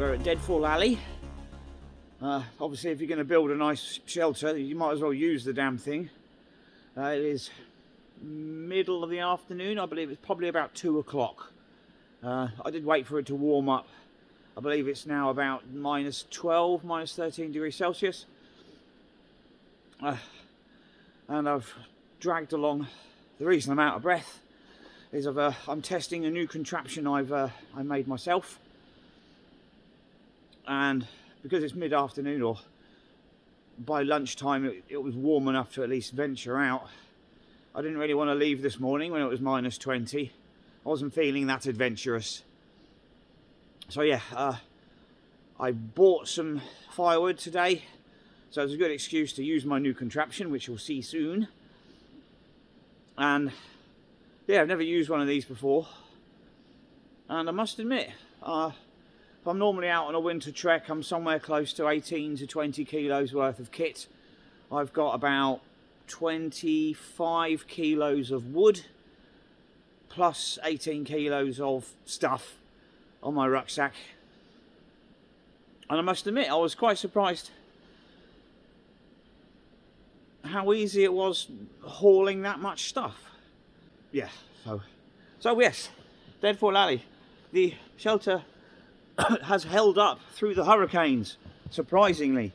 We're at Deadfall Alley. Obviously, if you're going to build a nice shelter, you might as well use the damn thing. It is middle of the afternoon. I believe it's probably about 2 o'clock. I did wait for it to warm up. I believe it's now about -12, -13 degrees Celsius. And I've dragged along. The reason I'm out of breath is I'm testing a new contraption I made myself. And because it's mid-afternoon, or by lunchtime it was warm enough to at least venture out. I didn't really want to leave this morning when it was -20. I wasn't feeling that adventurous. So yeah, I bought some firewood today, so it's a good excuse to use my new contraption, which you'll see soon. And yeah, I've never used one of these before, and I must admit, if I'm normally out on a winter trek, I'm somewhere close to 18 to 20 kilos worth of kit. I've got about 25 kilos of wood plus 18 kilos of stuff on my rucksack. And I must admit, I was quite surprised how easy it was hauling that much stuff. Yeah, so yes, Deadfall Alley. The shelter has held up through the hurricanes, surprisingly.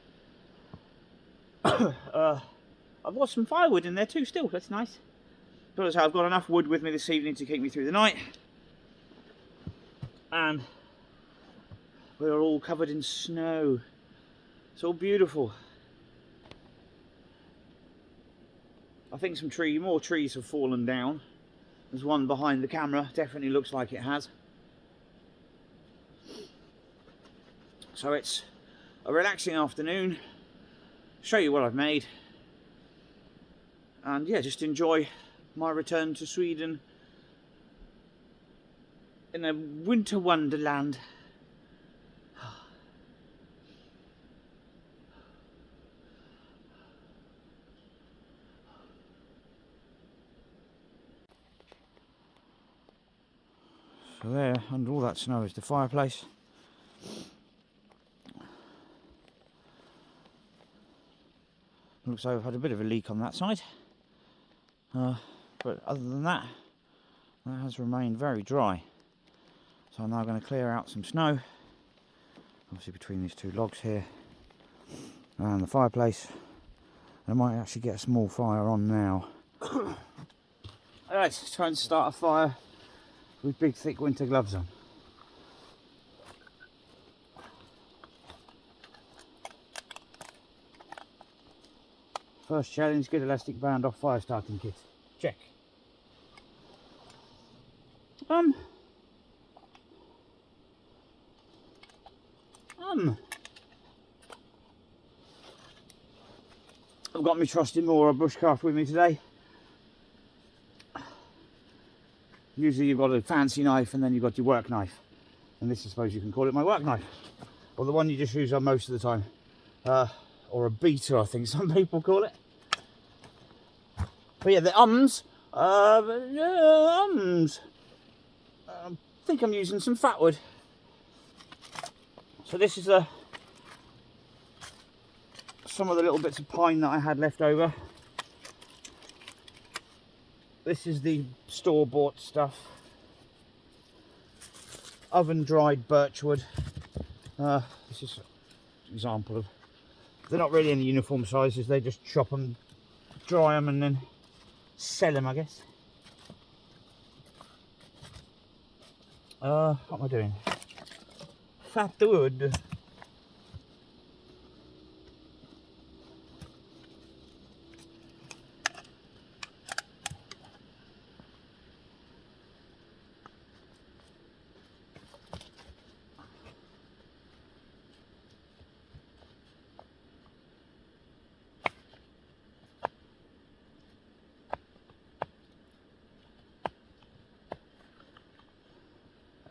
I've got some firewood in there too still, that's nice. But I've got enough wood with me this evening to keep me through the night. And we're all covered in snow. It's all beautiful. I think some more trees have fallen down. There's one behind the camera, definitely looks like it has. So it's a relaxing afternoon. Show you what I've made. And yeah, just enjoy my return to Sweden in a winter wonderland. So there, under all that snow, is the fireplace. Looks like I've had a bit of a leak on that side. But other than that, that has remained very dry. So I'm now going to clear out some snow, obviously between these two logs here and the fireplace. I might actually get a small fire on now. Alright, let's try and start a fire with big thick winter gloves on. First challenge, get elastic band off fire starting kit. Check. I've got my trusty Mora bushcraft with me today. Usually you've got a fancy knife and then you've got your work knife. And this, I suppose you can call it my work knife. Or the one you just use on most of the time. Or a beater, I think some people call it. But yeah, the I think I'm using some fat wood. So this is some of the little bits of pine that I had left over. This is the store-bought stuff. Oven-dried birchwood. This is an example of... They're not really in the uniform sizes, they just chop them, dry them and then sell them, I guess. What am I doing? Fat wood.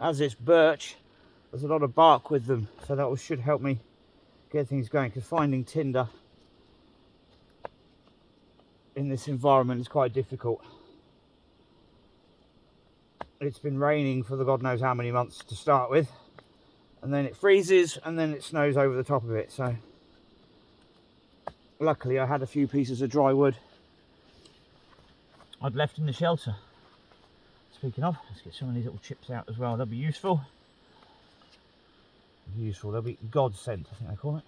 As it's birch, there's a lot of bark with them, so that should help me get things going, because finding tinder in this environment is quite difficult. It's been raining for the God knows how many months to start with, and then it freezes, and then it snows over the top of it. So luckily I had a few pieces of dry wood I'd left in the shelter. Speaking of, let's get some of these little chips out as well. They'll be useful. They'll be godsend, I think they call it.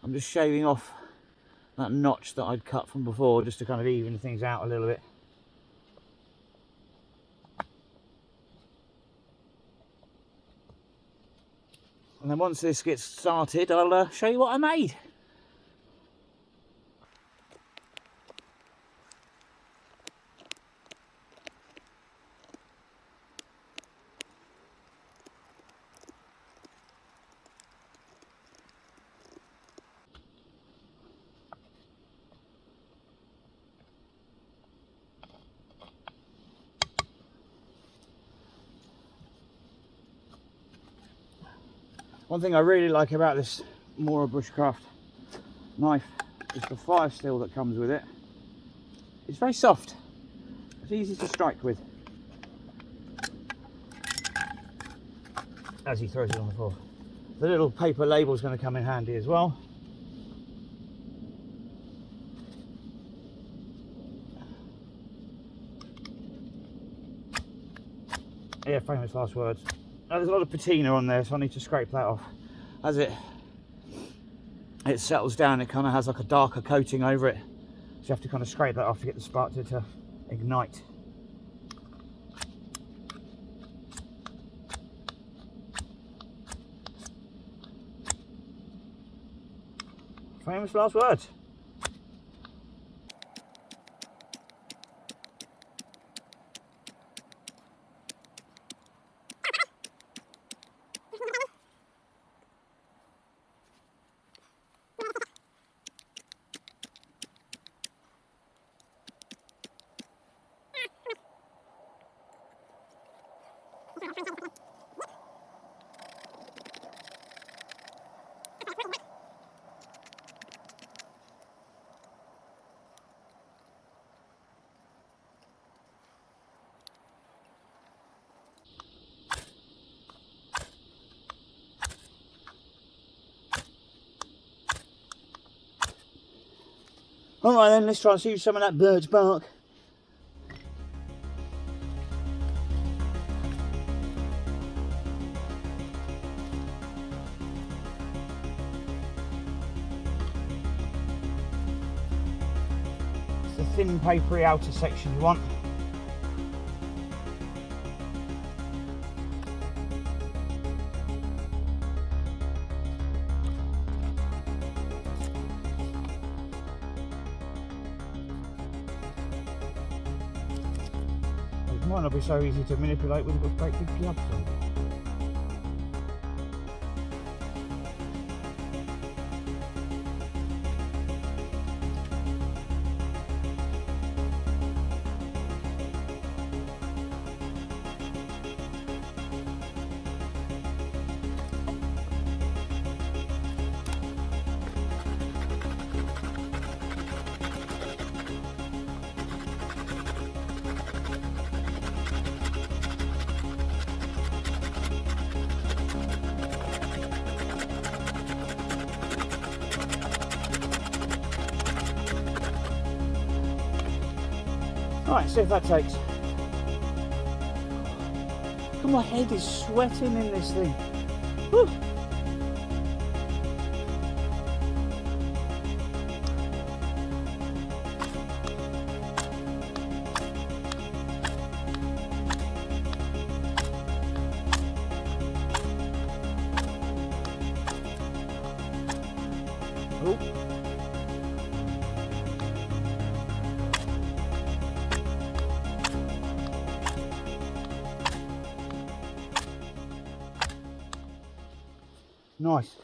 I'm just shaving off that notch that I'd cut from before, just to kind of even things out a little bit. And then once this gets started, I'll show you what I made. One thing I really like about this Mora Bushcraft knife is the fire steel that comes with it. It's very soft. It's easy to strike with. As he throws it on the floor. The little paper label is going to come in handy as well. Yeah, famous last words. There's a lot of patina on there, so I need to scrape that off. As it settles down, it kind of has like a darker coating over it, so you have to kind of scrape that off to get the spark to ignite. Famous last words. Alright then, let's try and see some of that birch bark. It's the thin papery outer section you want. It might not be so easy to manipulate with great big gloves on. Right, see if that takes. Look, my head is sweating in this thing. Whew. Oh. Nice.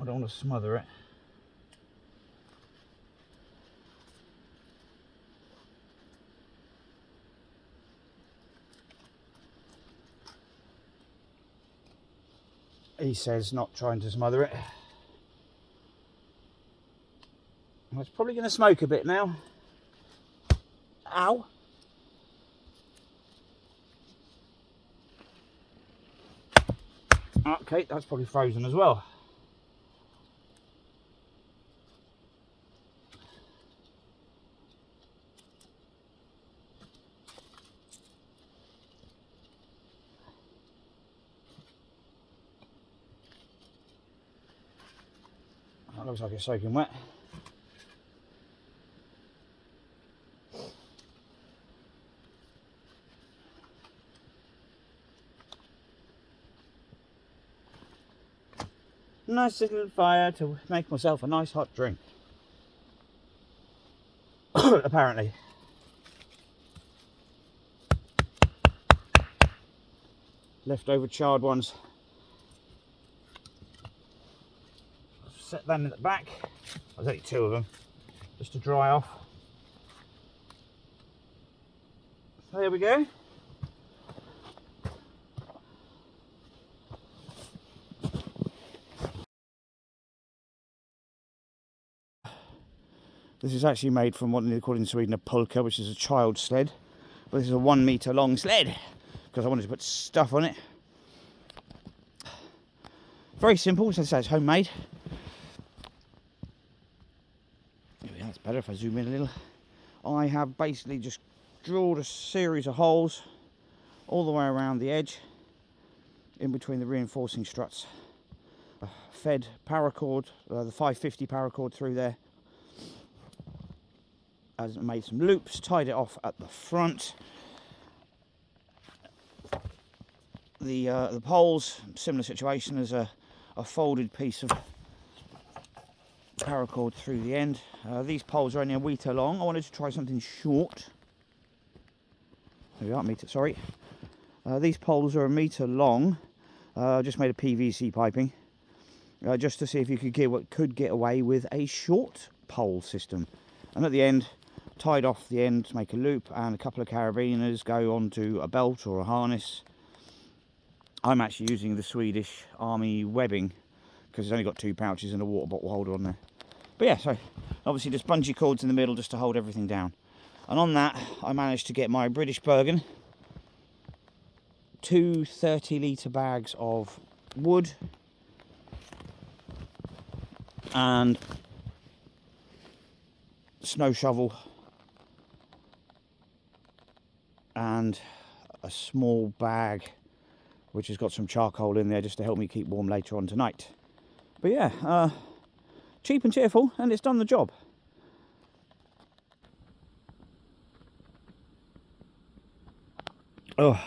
I don't want to smother it. He says not trying to smother it. Well, it's probably going to smoke a bit now. Ow! Okay, that's probably frozen as well. That looks like it's soaking wet. Nice little fire to make myself a nice hot drink. Apparently. Leftover charred ones. Set them in the back. There's only 2 of them, just to dry off. So there we go. This is actually made from what they call in Sweden a pulka, which is a child sled. But this is a 1 metre long sled because I wanted to put stuff on it. Very simple, as I say, it's homemade. Maybe that's better if I zoom in a little. I have basically just drilled a series of holes all the way around the edge, in between the reinforcing struts. Fed paracord, the 550 paracord through there. As made some loops, tied it off at the front. The poles, similar situation as a folded piece of paracord through the end. These poles are only 1 metre long. I wanted to try something short. There we are, metre, sorry. These poles are 1 metre long. Just made a PVC piping, just to see if you could get away with a short pole system. And at the end, tied off the end to make a loop, and a couple of carabiners go onto a belt or a harness. I'm actually using the Swedish Army webbing because it's only got 2 pouches and a water bottle holder on there. But yeah, so obviously just bungee cords in the middle just to hold everything down. And on that, I managed to get my British Bergen, 2 30-litre bags of wood, and snow shovel, and a small bag which has got some charcoal in there just to help me keep warm later on tonight. But yeah, cheap and cheerful, and it's done the job. Oh,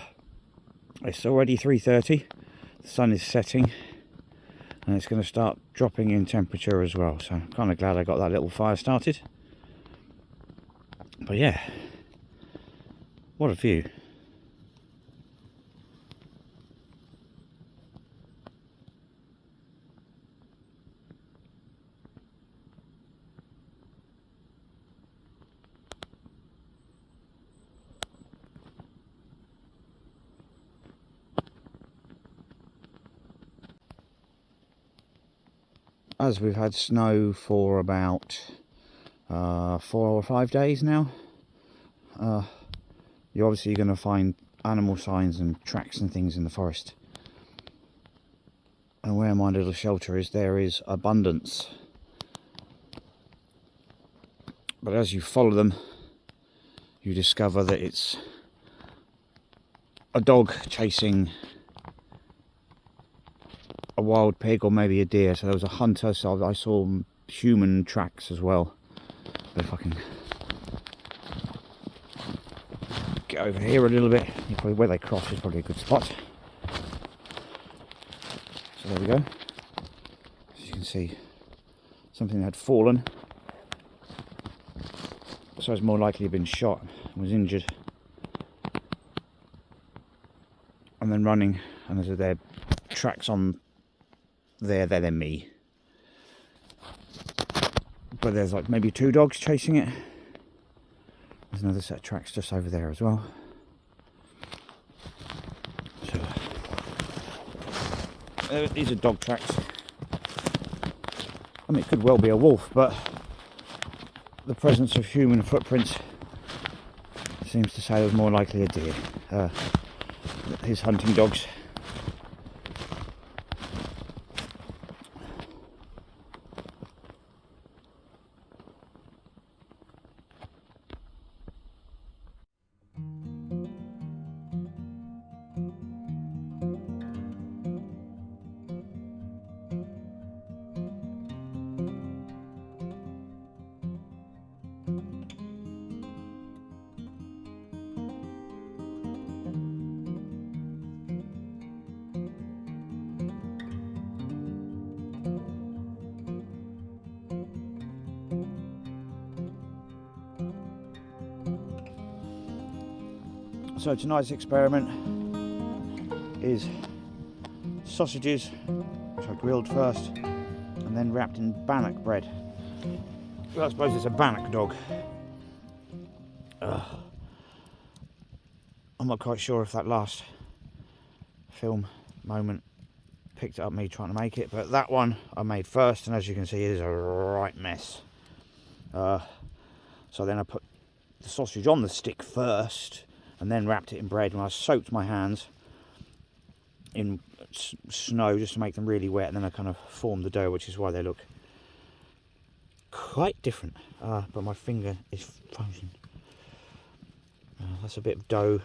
it's already 3:30, the sun is setting, and it's going to start dropping in temperature as well, so I'm kind of glad I got that little fire started. But yeah, what a view. As we've had snow for about 4 or 5 days now, you're obviously going to find animal signs and tracks and things in the forest. And where my little shelter is, there is abundance. But as you follow them, you discover that it's a dog chasing a wild pig or maybe a deer. So there was a hunter, so I saw human tracks as well. But if I can get over here a little bit, probably where they cross is probably a good spot. So there we go. As you can see, something had fallen, so it's more likely been shot and was injured, and then running. And there's their tracks on there, they're me. but there's like maybe 2 dogs chasing it. There's another set of tracks just over there as well. So these are dog tracks. I mean, it could well be a wolf, but the presence of human footprints seems to say it was more likely a deer. His hunting dogs. So tonight's experiment is sausages, which I grilled first and then wrapped in bannock bread. Well, I suppose it's a bannock dog. I'm not quite sure if that last film moment picked up me trying to make it, but that one I made first, and as you can see it is a right mess. So then I put the sausage on the stick first and then wrapped it in bread, and I soaked my hands in snow just to make them really wet, and then I kind of formed the dough, which is why they look quite different. But my finger is frozen. That's a bit of dough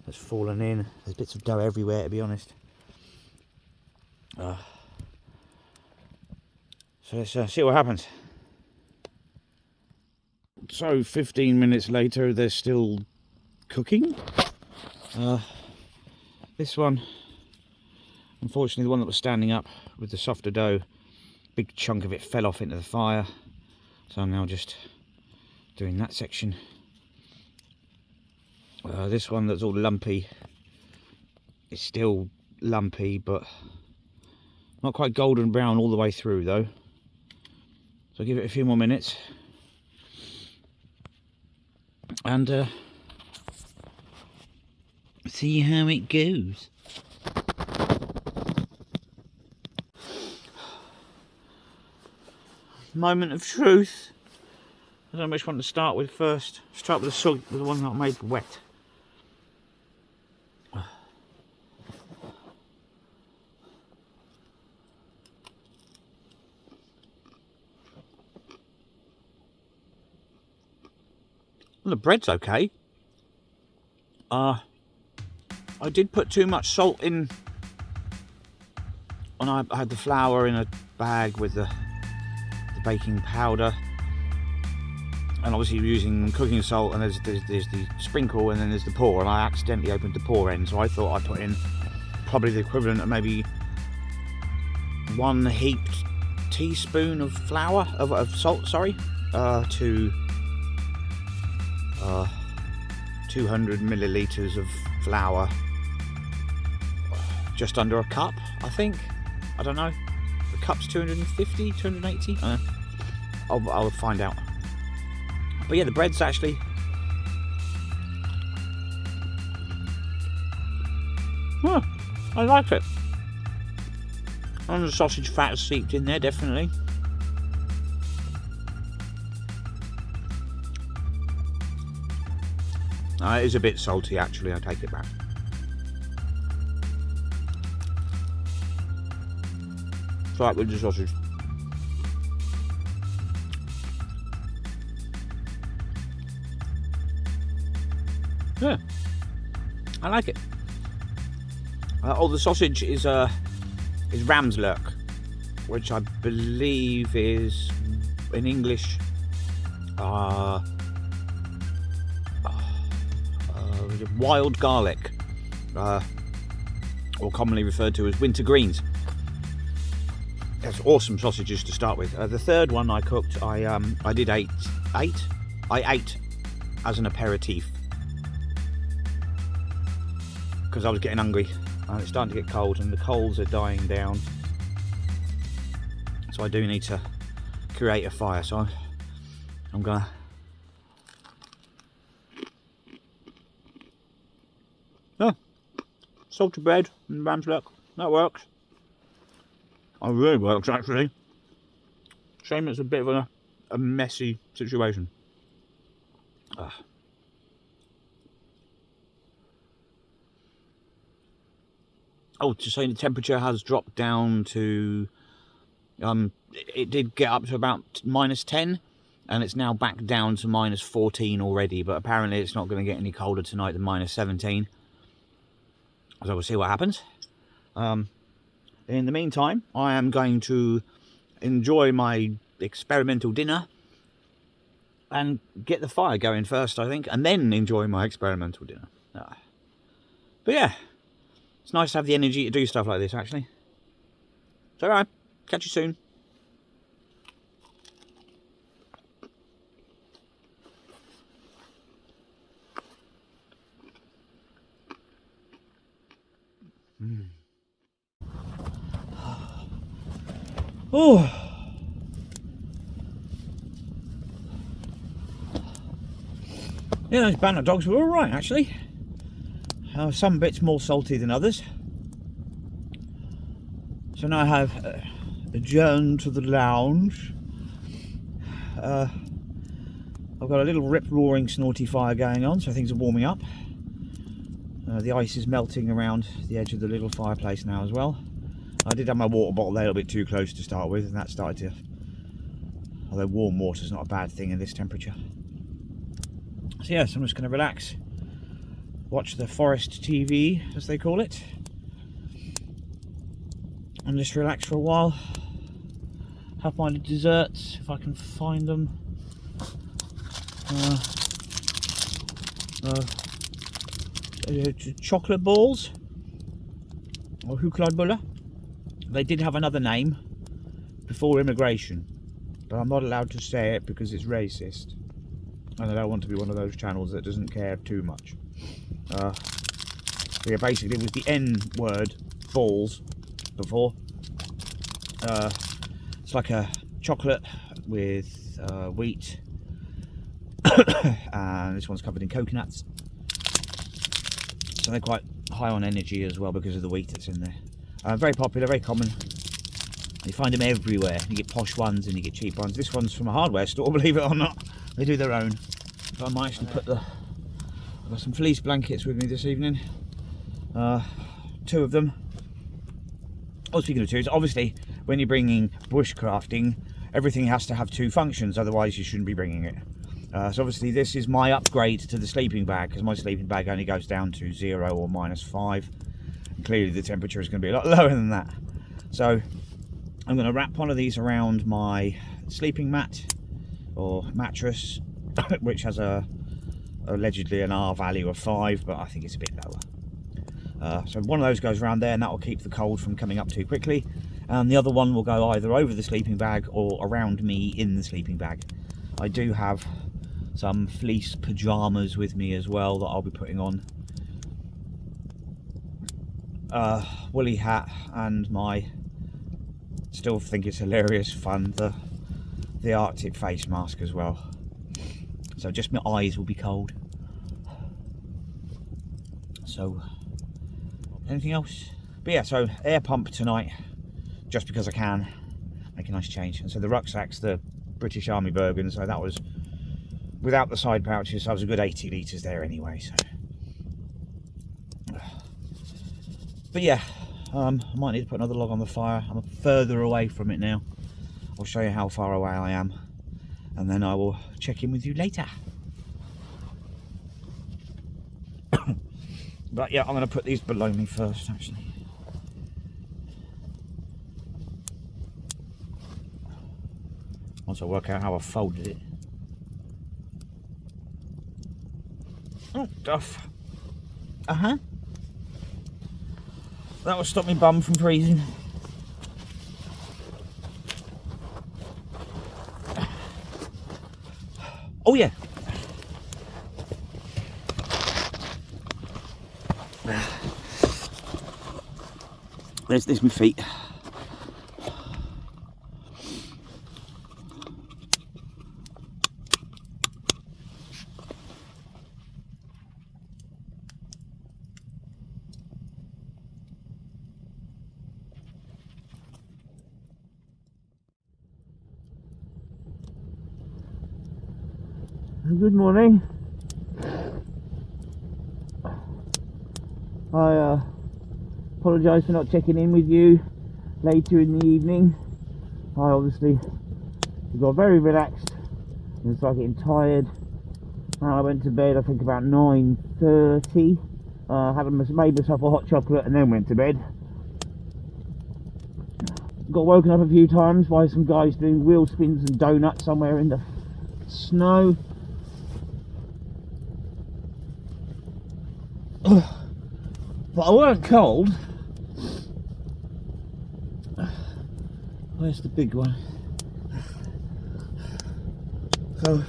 that's fallen in. There's bits of dough everywhere, to be honest. So let's see what happens. So 15 minutes later, they're still cooking. This one, unfortunately, the one that was standing up with the softer dough, big chunk of it fell off into the fire, so I'm now just doing that section. This one that's all lumpy is still lumpy, but not quite golden brown all the way through though, so I'll give it a few more minutes and see how it goes. Moment of truth. I don't know which one to start with first. Start with the one that I made wet. Well, the bread's okay. I did put too much salt in when I had the flour in a bag with the baking powder, and obviously you're using cooking salt, and there's the sprinkle and then there's the pour, and I accidentally opened the pour end, so I thought I put in probably the equivalent of maybe 1 heaped teaspoon of flour of salt, sorry, to 200 millilitres of flour, just under a cup, I think. I don't know. The cup's 250, 280. I'll find out. But yeah, the bread's actually I like it. And the sausage fat is seeped in there, definitely. It is a bit salty, actually. I take it back. Try it with the sausage. Yeah, I like it. The sausage is ram's lurk, which I believe is in English wild garlic, or commonly referred to as winter greens. That's awesome sausages to start with. The third one I cooked, I ate as an aperitif because I was getting hungry and it's starting to get cold and the coals are dying down, so I do need to create a fire. So I'm gonna... Oh, salted bread and ram's luck. That works. It really works, actually. Shame it's a bit of a messy situation. Oh, to say the temperature has dropped down to... it did get up to about -10, and it's now back down to -14 already, but apparently it's not going to get any colder tonight than -17. So we'll see what happens. In the meantime, I am going to enjoy my experimental dinner and get the fire going first, I think, and then enjoy my experimental dinner. But yeah, it's nice to have the energy to do stuff like this, actually. So, alright, catch you soon. Oh, yeah, those BannockDogs were all right, actually. Some bits more salty than others. So now I have adjourned to the lounge. I've got a little rip-roaring snorty fire going on, so things are warming up. The ice is melting around the edge of the little fireplace now as well. I did have my water bottle there a little bit too close to start with, and that started to... Although warm water is not a bad thing in this temperature. So yes, I'm just going to relax, watch the forest TV, as they call it, and just relax for a while. Have my desserts, if I can find them. Chocolate balls, or chocoladebolle. They did have another name before immigration, but I'm not allowed to say it because it's racist, and I don't want to be one of those channels that doesn't care too much. Yeah, basically it was the N word, balls, before. It's like a chocolate with wheat, and this one's covered in coconuts, so they're quite high on energy as well because of the wheat that's in there. Very popular, very common. You find them everywhere. You get posh ones and you get cheap ones. This one's from a hardware store, believe it or not. They do their own. So I might actually put I've got some fleece blankets with me this evening. 2 of them. Oh, speaking of 2s, obviously when you're bringing bushcrafting, everything has to have 2 functions, otherwise you shouldn't be bringing it. So obviously this is my upgrade to the sleeping bag, because my sleeping bag only goes down to 0 or -5. And clearly the temperature is going to be a lot lower than that. So I'm going to wrap one of these around my sleeping mat or mattress, which has allegedly an R value of 5, but I think it's a bit lower. So one of those goes around there, and that will keep the cold from coming up too quickly. And the other one will go either over the sleeping bag or around me in the sleeping bag. I do have some fleece pyjamas with me as well that I'll be putting on. Woolly hat, and my, still think it's hilarious fun, the Arctic face mask as well. So just my eyes will be cold. So anything else? But yeah, so air pump tonight, just because I can make a nice change. And so the rucksack's the British Army Bergen, so that was without the side pouches, so I was a good 80 litres there anyway. So but yeah, I might need to put another log on the fire. I'm further away from it now. I'll show you how far away I am, and then I will check in with you later. But yeah, I'm going to put these below me first, actually. Once I work out how I folded it. Oh, duff. That will stop me bum from freezing. Oh yeah. There's my feet. Good morning. I apologise for not checking in with you later in the evening. I obviously got very relaxed and started getting tired. I went to bed I think about 9:30. Made myself a hot chocolate and then went to bed. Got woken up a few times by some guys doing wheel spins and donuts somewhere in the snow. But I weren't cold. Where's the big one? So,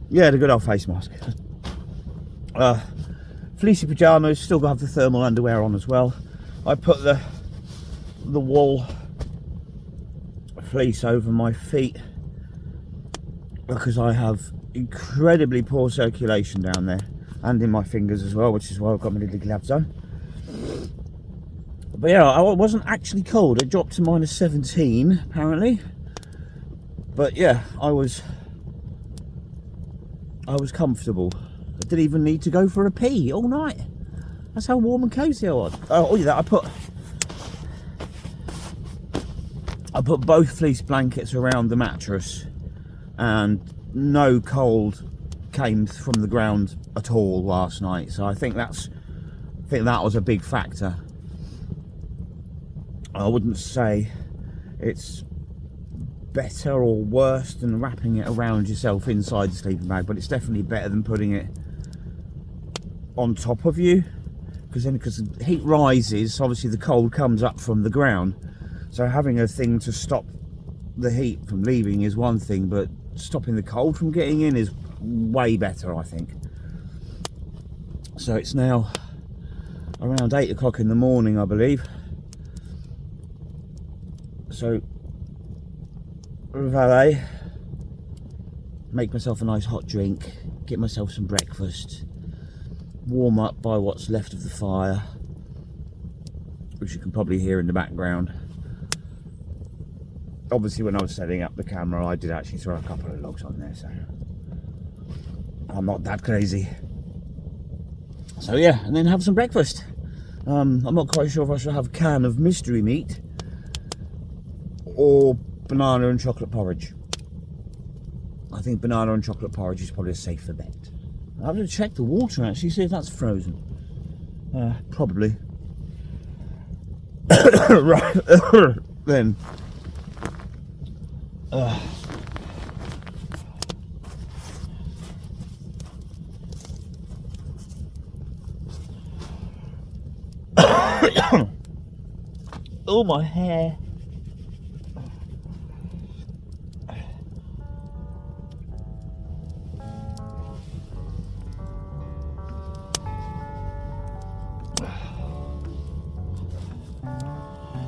yeah, the good old face mask. Fleecy pyjamas, still got to have the thermal underwear on as well. I put the wool fleece over my feet because I have incredibly poor circulation down there and in my fingers as well, which is why I've got my little gloves on. But yeah, I wasn't actually cold. It dropped to -17 apparently, but yeah, I was comfortable. I didn't even need to go for a pee all night. That's how warm and cozy I was. Oh yeah, I put both fleece blankets around the mattress, and no cold came from the ground at all last night. So I think that was a big factor. I wouldn't say it's better or worse than wrapping it around yourself inside the sleeping bag, but it's definitely better than putting it on top of you, because the heat rises, obviously the cold comes up from the ground. So having a thing to stop the heat from leaving is one thing, but stopping the cold from getting in is way better, I think. So it's now around 8 o'clock in the morning, I believe. So valet, make myself a nice hot drink, get myself some breakfast, warm up by what's left of the fire, which you can probably hear in the background. Obviously when I was setting up the camera I did actually throw a couple of logs on there, so I'm not that crazy. So yeah, and then have some breakfast. I'm not quite sure if I should have a can of mystery meat or banana and chocolate porridge. I think banana and chocolate porridge is probably a safer bet. I have to check the water actually, see if that's frozen. Probably. Right, then. Oh, my hair.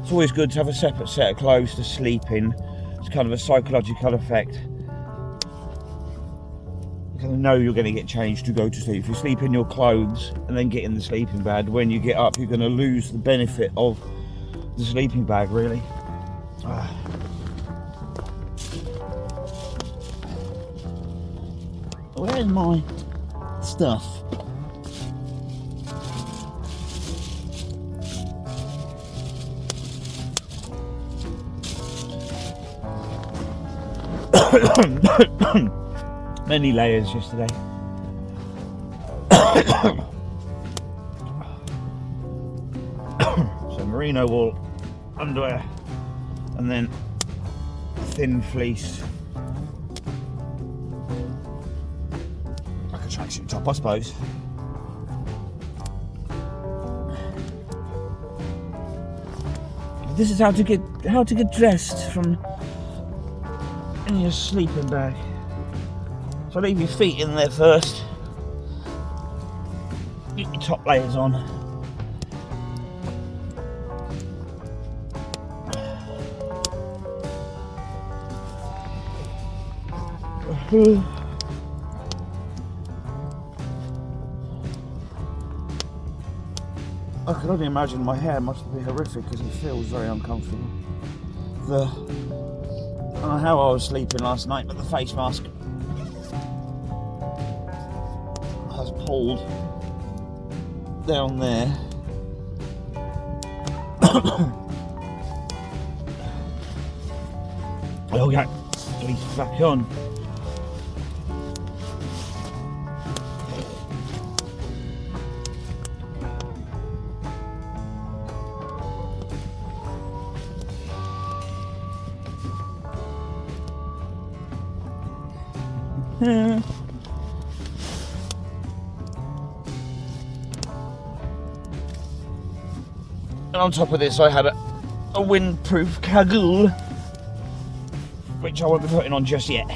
It's always good to have a separate set of clothes to sleep in. It's kind of a psychological effect. You kind of know you're going to get changed to go to sleep. If you sleep in your clothes and then get in the sleeping bag, when you get up you're going to lose the benefit of the sleeping bag, really. Where's my stuff? Many layers yesterday. So merino wool underwear, and then thin fleece, like a tracksuit top, I suppose. This is how to get dressed from in your sleeping bag. So leave your feet in there first. Get your top layers on. I can only imagine my hair must be horrific because it feels very uncomfortable. I don't know how I was sleeping last night, but the face mask has pulled down there. Oh yeah, he's back on. And on top of this I had a windproof cagoule, which I won't be putting on just yet.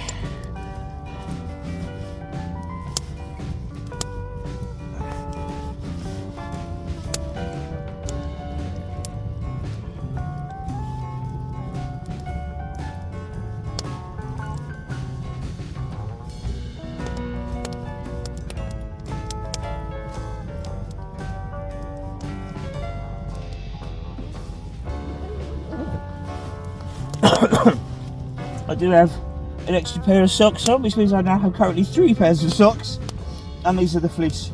I do have an extra pair of socks on, which means I now have currently 3 pairs of socks, and these are the fleece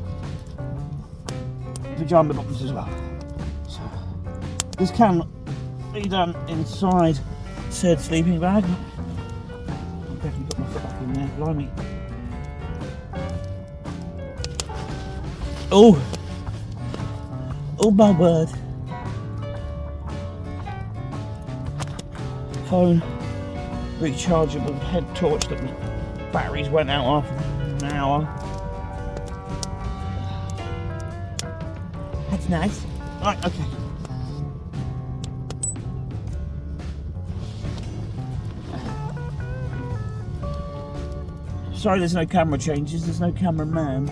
pyjama bottoms as well. So this can be done inside said sleeping bag. I'll definitely put my foot back in there, blimey. Oh my word. Phone, rechargeable head torch that the batteries went out after an hour. That's nice. Right, okay. Sorry there's no camera changes, there's no cameraman.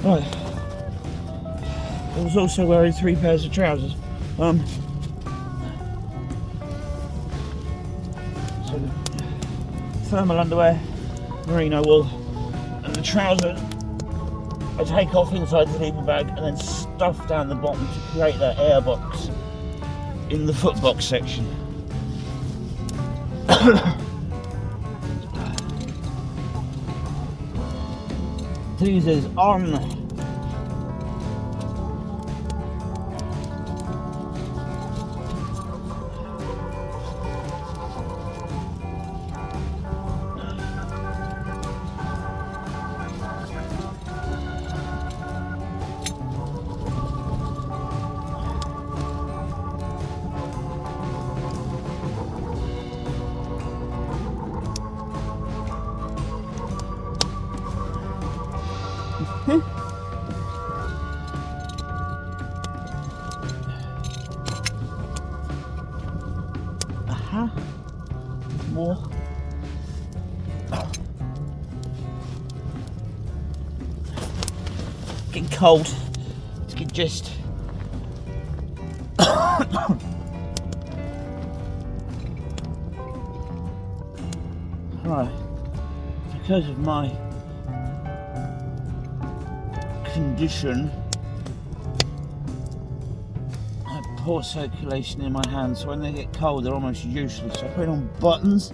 Right, I was also wearing 3 pairs of trousers. So the thermal underwear, merino wool, and the trousers I take off inside the sleeping bag and then stuff down the bottom to create that air box in the foot box section. Tweezers on. More. Getting cold. It's getting just. Right. Because of my condition, I have poor circulation in my hands, so when they get cold they're almost useless. So putting on buttons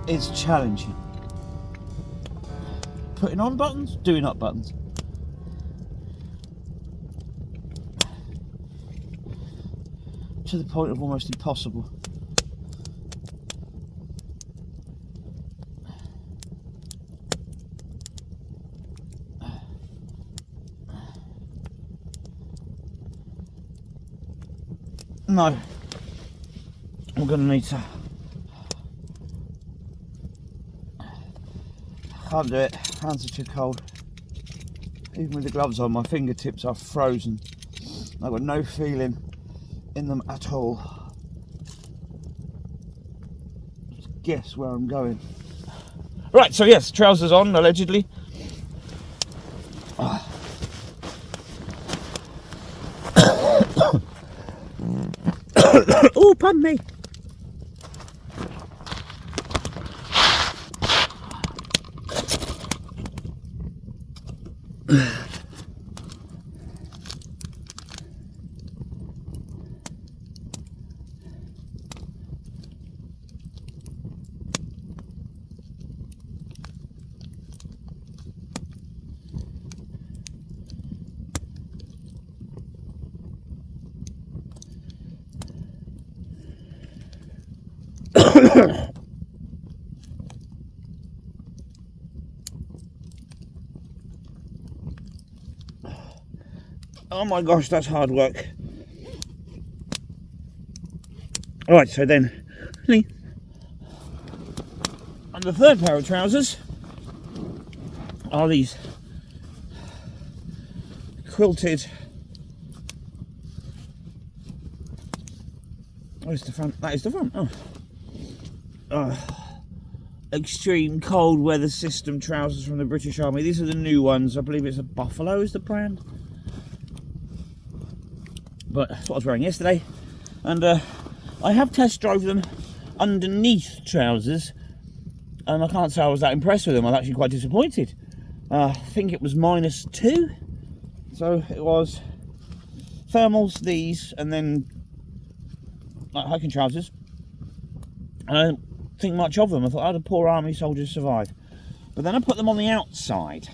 is challenging. Putting on buttons, doing up buttons. To the point of almost impossible. No, I'm going to need to. Can't do it, hands are too cold. Even with the gloves on, my fingertips are frozen. I've got no feeling in them at all. Just guess where I'm going. Right, so yes, trousers on, allegedly. Oh, pardon me. Oh my gosh, that's hard work. Alright, so then, and the third pair of trousers are these quilted. Where's the front? That is the front. Oh. Extreme cold weather system trousers from the British Army. These are the new ones. I believe it's a Buffalo is the brand. But that's what I was wearing yesterday. And I have test drove them underneath trousers. And I can't say I was that impressed with them. I was actually quite disappointed. I think it was -2. So it was thermals, these, and then like hiking trousers. And I don't think much of them. I thought, how do poor army soldiers survive? But then I put them on the outside.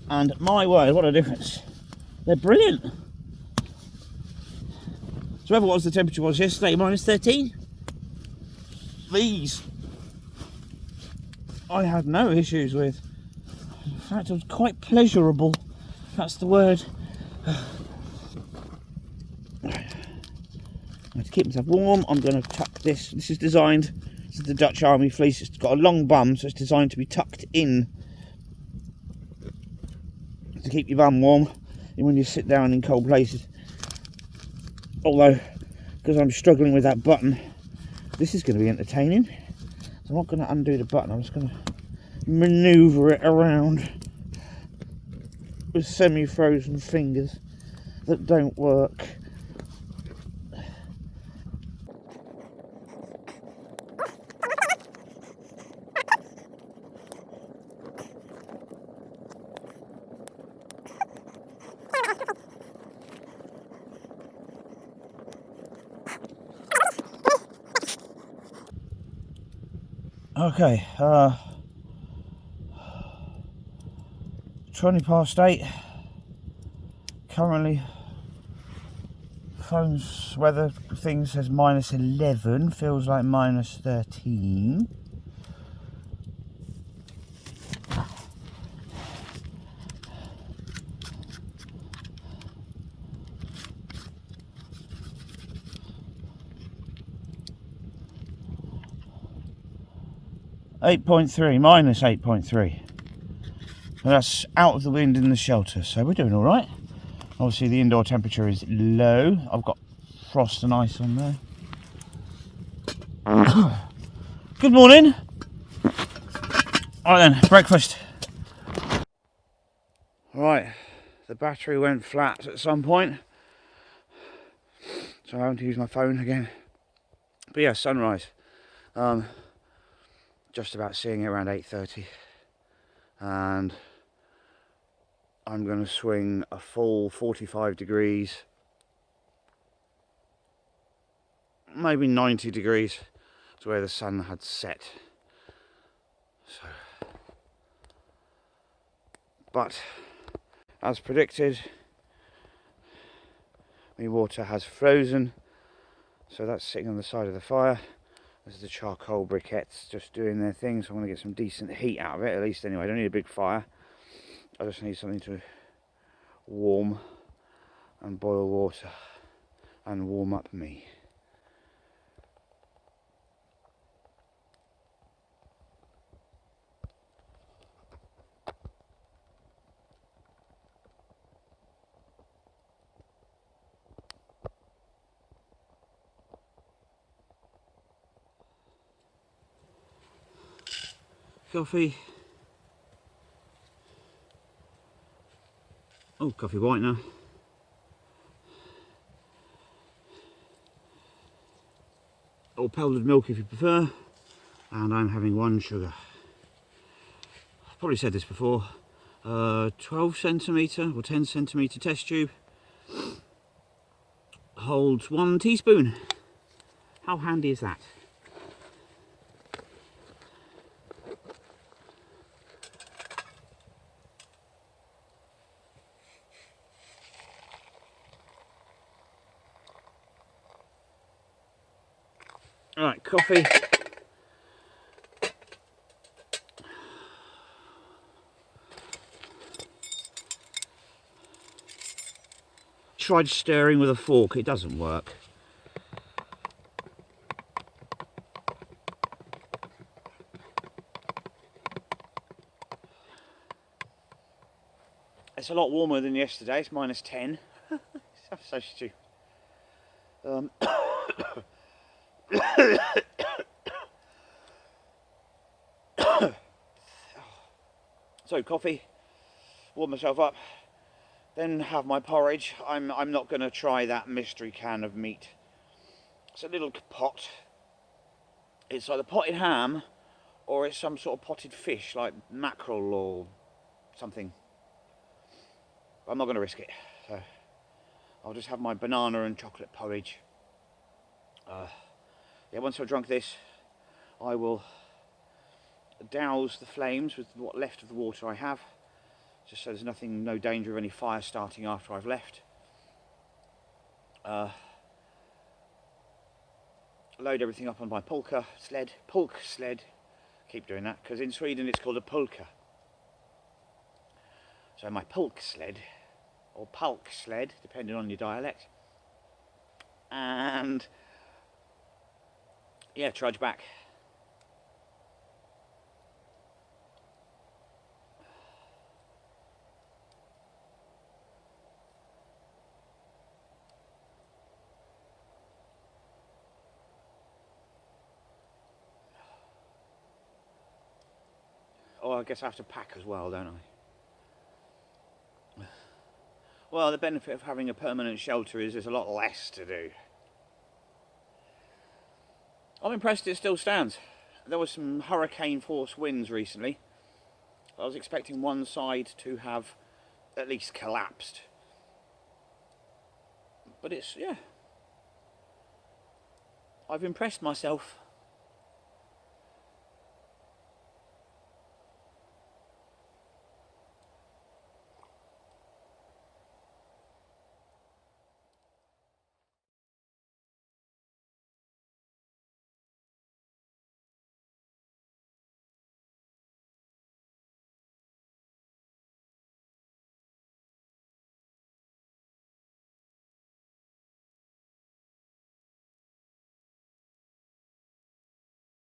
And my word, what a difference. They're brilliant. So whatever was the temperature was yesterday, -13. These I had no issues with. In fact, it was quite pleasurable. That's the word. To keep myself warm, I'm going to tuck this. This is designed, this is the Dutch Army fleece. It's got a long bum, so it's designed to be tucked in to keep your bum warm when you sit down in cold places. Although, because I'm struggling with that button, this is going to be entertaining. So I'm not going to undo the button, I'm just going to manoeuvre it around with semi-frozen fingers that don't work. Okay, 8:20. Currently, phone's weather thing says -11, feels like -13. -8.3. That's out of the wind in the shelter, so we're doing all right. Obviously, the indoor temperature is low. I've got frost and ice on there. Good morning. All right then, breakfast. All right, the battery went flat at some point, so I having to use my phone again. But yeah, sunrise. Just about seeing it around 8:30, and I'm going to swing a full 45 degrees, maybe 90 degrees to where the sun had set. So, but as predicted, my water has frozen, so that's sitting on the side of the fire. This is the charcoal briquettes just doing their thing, so I'm going to get some decent heat out of it, at least anyway. I don't need a big fire, I just need something to warm and boil water and warm up me. Coffee. Oh, coffee white now. Or powdered milk if you prefer. And I'm having 1 sugar. I've probably said this before. 12 centimetre or 10 centimetre test tube. Holds 1 teaspoon. How handy is that? Alright, coffee. tried stirring with a fork, it doesn't work. It's a lot warmer than yesterday, it's -10. So stupid. So coffee, warm myself up, then have my porridge. I'm not going to try that mystery can of meat. It's a little pot. It's either potted ham or it's some sort of potted fish like mackerel or something. I'm not going to risk it, so I'll just have my banana and chocolate porridge. Yeah, once I've drunk this, I will douse the flames with what left of the water I have, just so there's no danger of any fire starting after I've left. Load everything up on my pulk sled. Keep doing that because in Sweden it's called a pulka. So my pulk sled, or pulk sled, depending on your dialect, and yeah, trudge back. Oh, I guess I have to pack as well, don't I? Well, the benefit of having a permanent shelter is there's a lot less to do. I'm impressed it still stands. There was some hurricane force winds recently. I was expecting one side to have at least collapsed. But it's, yeah. I've impressed myself.